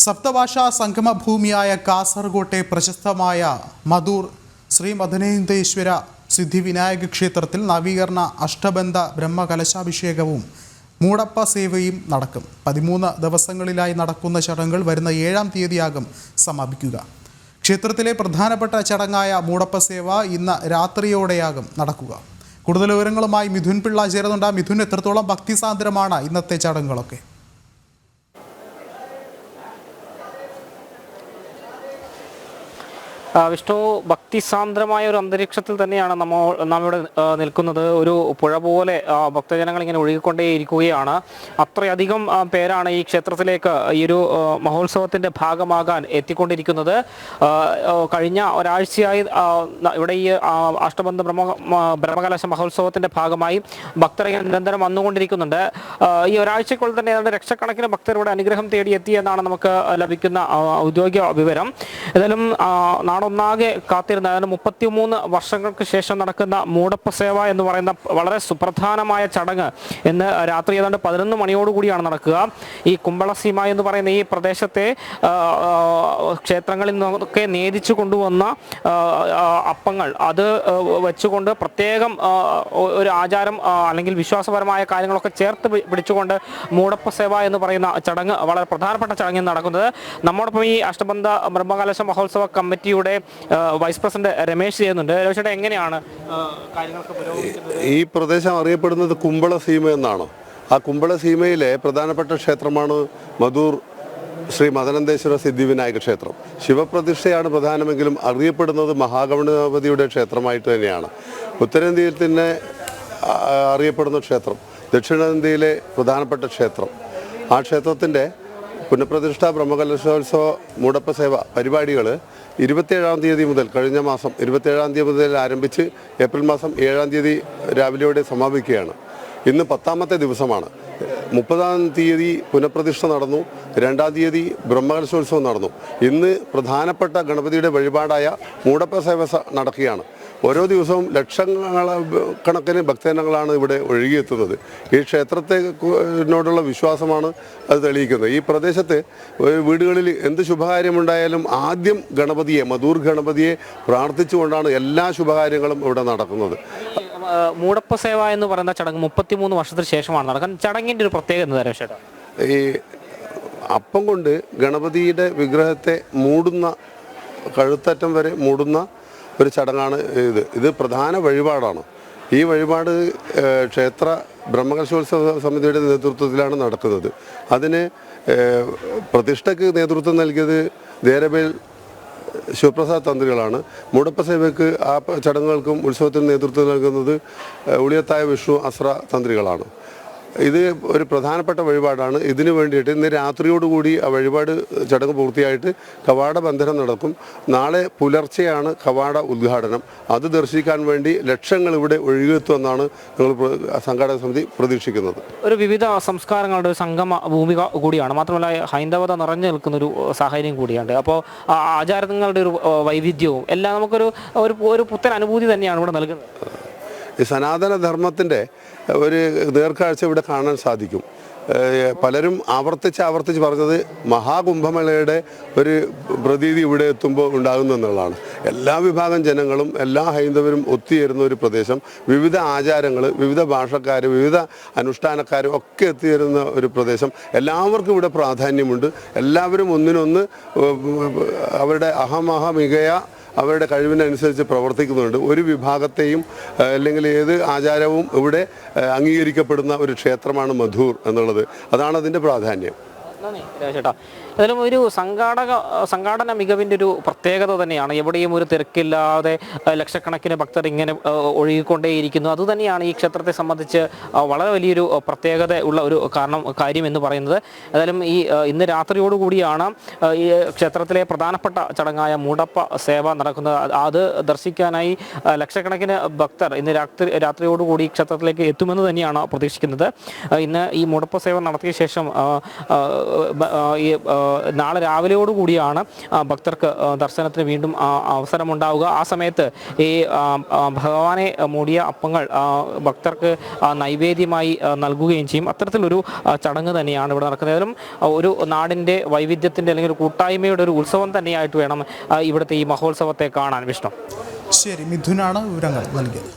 സപ്തഭാഷാ സംഗമഭൂമിയായ കാസർഗോട്ടെ പ്രശസ്തമായ മധൂർ ശ്രീ മദനേന്ദേശ്വര സിദ്ധിവിനായക ക്ഷേത്രത്തിൽ നവീകരണ അഷ്ടബന്ധ ബ്രഹ്മകലശാഭിഷേകവും മൂടപ്പ സേവയും നടക്കും. 13 ദിവസങ്ങളിലായി നടക്കുന്ന ചടങ്ങുകൾ വരുന്ന 7-ാം തീയതിയാകും സമാപിക്കുക. ക്ഷേത്രത്തിലെ പ്രധാനപ്പെട്ട ചടങ്ങായ മൂടപ്പ സേവ ഇന്ന് രാത്രിയോടെയാകും നടക്കുക. കൂടുതൽ വിവരങ്ങളുമായി മിഥുൻ പിള്ള ചേരുന്നുണ്ട്. മിഥുൻ, എത്രത്തോളം ഭക്തിസാന്ദ്രമാണ് ഇന്നത്തെ ചടങ്ങുകളൊക്കെ? വിഷ്ണു, ഭക്തിസാന്ദ്രമായ ഒരു അന്തരീക്ഷത്തിൽ തന്നെയാണ് നാം ഇവിടെ നിൽക്കുന്നത്. ഒരു പുഴ പോലെ ഭക്തജനങ്ങൾ ഇങ്ങനെ ഒഴുകിക്കൊണ്ടേയിരിക്കുകയാണ്. അത്രയധികം പേരാണ് ഈ ക്ഷേത്രത്തിലേക്ക് ഈ ഒരു മഹോത്സവത്തിൻ്റെ ഭാഗമാകാൻ എത്തിക്കൊണ്ടിരിക്കുന്നത്. കഴിഞ്ഞ ഒരാഴ്ചയായി ഇവിടെ ഈ അഷ്ടബന്ധ ബ്രഹ്മകലശ മഹോത്സവത്തിൻ്റെ ഭാഗമായി ഭക്തർ നിരന്തരം വന്നുകൊണ്ടിരിക്കുന്നുണ്ട്. ഈ ഒരാഴ്ചക്കുള്ളിൽ തന്നെ ഏതാണ്ട് ലക്ഷക്കണക്കിന് ഭക്തർ ഇവിടെ അനുഗ്രഹം തേടിയെത്തി എന്നാണ് നമുക്ക് ലഭിക്കുന്ന ഔദ്യോഗിക വിവരം. ഏതായാലും ഒന്നാകെ കാത്തിരുന്ന 33 വർഷങ്ങൾക്ക് ശേഷം നടക്കുന്ന മൂടപ്പ സേവ എന്ന് പറയുന്ന വളരെ സുപ്രധാനമായ ചടങ്ങ് ഇന്ന് രാത്രി ഏതാണ്ട് 11 മണിയോടുകൂടിയാണ് നടക്കുക. ഈ കുമ്പളസീമ എന്ന് പറയുന്ന ഈ പ്രദേശത്തെ ക്ഷേത്രങ്ങളിൽ നിന്നൊക്കെ നേദിച്ചു കൊണ്ടുവന്ന അപ്പങ്ങൾ അത് വെച്ചുകൊണ്ട് പ്രത്യേകം ഒരു ആചാരം അല്ലെങ്കിൽ വിശ്വാസപരമായ കാര്യങ്ങളൊക്കെ ചേർത്ത് പിടിച്ചുകൊണ്ട് മൂടപ്പ സേവ എന്ന് പറയുന്ന ചടങ്ങ് വളരെ പ്രധാനപ്പെട്ട ചടങ്ങ് നടക്കുന്നത്. നമ്മോടൊപ്പം ഈ അഷ്ടബന്ധ ബ്രഹ്മകലശ മഹോത്സവ കമ്മിറ്റിയുടെ വൈസ് പ്രസിഡന്റ് രമേശ് ചെയ്യുന്നുണ്ട്. രമേശ്, എങ്ങനെയാണ് കാര്യങ്ങളൊക്കെ പുരോഗമിക്കുന്നത്? ഈ പ്രദേശം അറിയപ്പെടുന്നത് കുമ്പളസീമ എന്നാണ്. ആ കുമ്പളസീമയിലെ പ്രധാനപ്പെട്ട ക്ഷേത്രമാണ് മധൂർ ശ്രീ മദനേന്ദേശ്വര സിദ്ധിവിനായക ക്ഷേത്രം. ശിവപ്രതിഷ്ഠയാണ് പ്രധാനമെങ്കിലും അറിയപ്പെടുന്നത് മഹാഗണപതിയുടെ ക്ഷേത്രമായിട്ട് തന്നെയാണ്. ഉത്തരേന്ത്യയിൽ തന്നെ അറിയപ്പെടുന്ന ക്ഷേത്രം, ദക്ഷിണേന്ത്യയിലെ പ്രധാനപ്പെട്ട ക്ഷേത്രം. ആ ക്ഷേത്രത്തിൻ്റെ പുനഃപ്രതിഷ്ഠ ബ്രഹ്മകലശോത്സവ മൂടപ്പ സേവ പരിപാടികൾ 27-ാം തീയതി മുതൽ, കഴിഞ്ഞ മാസം 27-ാം തീയതി മുതൽ ആരംഭിച്ച് ഏപ്രിൽ മാസം 7-ാം തീയതി രാവിലെയോടെ സമാപിക്കുകയാണ്. ഇന്ന് 10ാമത്തെ ദിവസമാണ്. 30-ാം തീയതി പുനഃപ്രതിഷ്ഠ നടന്നു, 2-ാം തീയതി ബ്രഹ്മകലശോത്സവം നടന്നു. ഇന്ന് പ്രധാനപ്പെട്ട ഗണപതിയുടെ വഴിപാടായ മൂടപ്പ സേവ നടക്കുകയാണ്. ഓരോ ദിവസവും ലക്ഷക്കണക്കിന് ഭക്തജനങ്ങളാണ് ഇവിടെ ഒഴുകിയെത്തുന്നത്. ഈ ക്ഷേത്രത്തിനോടുള്ള വിശ്വാസമാണ് അത് തെളിയിക്കുന്നത്. ഈ പ്രദേശത്ത് വീടുകളിൽ എന്ത് ശുഭകാര്യമുണ്ടായാലും ആദ്യം ഗണപതിയെ, മധൂർ ഗണപതിയെ പ്രാർത്ഥിച്ചുകൊണ്ടാണ് എല്ലാ ശുഭകാര്യങ്ങളും ഇവിടെ നടക്കുന്നത്. മൂടപ്പ സേവ എന്ന് പറയുന്ന ചടങ്ങ് 33 വർഷത്തിന് ശേഷമാണ് നടക്കാൻ. ചടങ്ങിൻ്റെ ഒരു പ്രത്യേകത ഈ അപ്പം കൊണ്ട് ഗണപതിയുടെ വിഗ്രഹത്തെ മൂടുന്ന, കഴുത്തറ്റം വരെ മൂടുന്ന ഒരു ചടങ്ങാണ് ഇത് പ്രധാന വഴിപാടാണ്. ഈ വഴിപാട് ക്ഷേത്ര ബ്രഹ്മകലശോത്സവ സമിതിയുടെ നേതൃത്വത്തിലാണ് നടക്കുന്നത്. അതിന് പ്രതിഷ്ഠയ്ക്ക് നേതൃത്വം നൽകിയത് ദേരബേൽ ശിവപ്രസാദ് തന്ത്രികളാണ്. മൂടപ്പ സേവയ്ക്ക് ആ ചടങ്ങുകൾക്കും ഉത്സവത്തിനും നേതൃത്വം നൽകുന്നത് ഉളിയത്തായ വിഷ്ണു അസ്ര തന്ത്രികളാണ്. ഇത് ഒരു പ്രധാനപ്പെട്ട വഴിപാടാണ്. ഇതിനു വേണ്ടിയിട്ട് ഇന്ന് രാത്രിയോടുകൂടി ആ വഴിപാട് ചടങ്ങ് പൂർത്തിയായിട്ട് കവാട ബന്ധനം നടക്കും. നാളെ പുലർച്ചെയാണ് കവാട ഉദ്ഘാടനം. അത് ദർശിക്കാൻ വേണ്ടി ലക്ഷങ്ങൾ ഇവിടെ ഒഴുകിയെത്തുമെന്നാണ് ഞങ്ങൾ സംഘാടക സമിതി പ്രതീക്ഷിക്കുന്നത്. ഒരു വിവിധ സംസ്കാരങ്ങളുടെ സംഗമ ഭൂമി കൂടിയാണ്. മാത്രമല്ല ഹൈന്ദവത നിറഞ്ഞു നിൽക്കുന്നൊരു സാഹചര്യം കൂടിയാണ്. അപ്പോൾ ആചാരങ്ങളുടെ ഒരു വൈവിധ്യവും എല്ലാം നമുക്കൊരു പുത്തൻ അനുഭൂതി തന്നെയാണ് ഇവിടെ നൽകുന്നത്. ഈ സനാതന ധർമ്മത്തിൻ്റെ ഒരു നേർക്കാഴ്ച ഇവിടെ കാണാൻ സാധിക്കും. പലരും ആവർത്തിച്ച് പറഞ്ഞത് മഹാകുംഭമേളയുടെ ഒരു പ്രതീതി ഇവിടെ എത്തുമ്പോൾ ഉണ്ടാകുന്നു എന്നുള്ളതാണ്. എല്ലാ വിഭാഗം ജനങ്ങളും, എല്ലാ ഹൈന്ദവരും ഒത്തുചേരുന്ന ഒരു പ്രദേശം, വിവിധ ആചാരങ്ങൾ, വിവിധ ഭാഷക്കാർ, വിവിധ അനുഷ്ഠാനക്കാർ ഒക്കെ എത്തിച്ചേരുന്ന ഒരു പ്രദേശം. എല്ലാവർക്കും ഇവിടെ പ്രാധാന്യമുണ്ട്. എല്ലാവരും ഒന്നിനൊന്ന് അവരുടെ അഹമികയ അവരുടെ കഴിവിനനുസരിച്ച് പ്രവർത്തിക്കുന്നുണ്ട്. ഒരു വിഭാഗത്തെയും അല്ലെങ്കിൽ ഏത് ആചാരവും ഇവിടെ അംഗീകരിക്കപ്പെടുന്ന ഒരു ക്ഷേത്രമാണ് മധൂർ എന്നുള്ളത്. അതാണ് അതിൻ്റെ പ്രാധാന്യം. ചേട്ടാ, അതിലും ഒരു സംഘാടന മികവിൻ്റെ ഒരു പ്രത്യേകത തന്നെയാണ്. എവിടെയും ഒരു തിരക്കില്ലാതെ ലക്ഷക്കണക്കിന് ഭക്തർ ഇങ്ങനെ ഒഴുകിക്കൊണ്ടേയിരിക്കുന്നു. അതുതന്നെയാണ് ഈ ക്ഷേത്രത്തെ സംബന്ധിച്ച് വളരെ വലിയൊരു പ്രത്യേകത ഉള്ള ഒരു കാര്യം എന്ന് പറയുന്നത്. ഏതായാലും ഇന്ന് രാത്രിയോടുകൂടിയാണ് ഈ ക്ഷേത്രത്തിലെ പ്രധാനപ്പെട്ട ചടങ്ങായ മൂടപ്പ സേവ നടക്കുന്നത്. അത് ദർശിക്കാനായി ലക്ഷക്കണക്കിന് ഭക്തർ ഇന്ന് രാത്രിയോടുകൂടി ക്ഷേത്രത്തിലേക്ക് എത്തുമെന്ന് തന്നെയാണ് പ്രതീക്ഷിക്കുന്നത്. ഇന്ന് ഈ മൂടപ്പ സേവ നടത്തിയ ശേഷം നാളെ രാവിലെയോടുകൂടിയാണ് ഭക്തർക്ക് ദർശനത്തിന് വീണ്ടും അവസരമുണ്ടാവുക. ആ സമയത്ത് ഈ ഭഗവാനെ മൂടിയ അപ്പങ്ങൾ ഭക്തർക്ക് നൈവേദ്യമായി നൽകുകയും ചെയ്യും. അത്തരത്തിലൊരു ചടങ്ങ് തന്നെയാണ് ഇവിടെ നടക്കുന്നത്. ഏതായാലും ഒരു നാടിൻ്റെ വൈവിധ്യത്തിൻ്റെ അല്ലെങ്കിൽ ഒരു കൂട്ടായ്മയുടെ ഒരു ഉത്സവം തന്നെയായിട്ട് വേണം ഇവിടുത്തെ ഈ മഹോത്സവത്തെ കാണാൻ. വിഷ്ണു. ശരി, മിഥുനാണ് വിവരങ്ങൾ നൽകിയത്.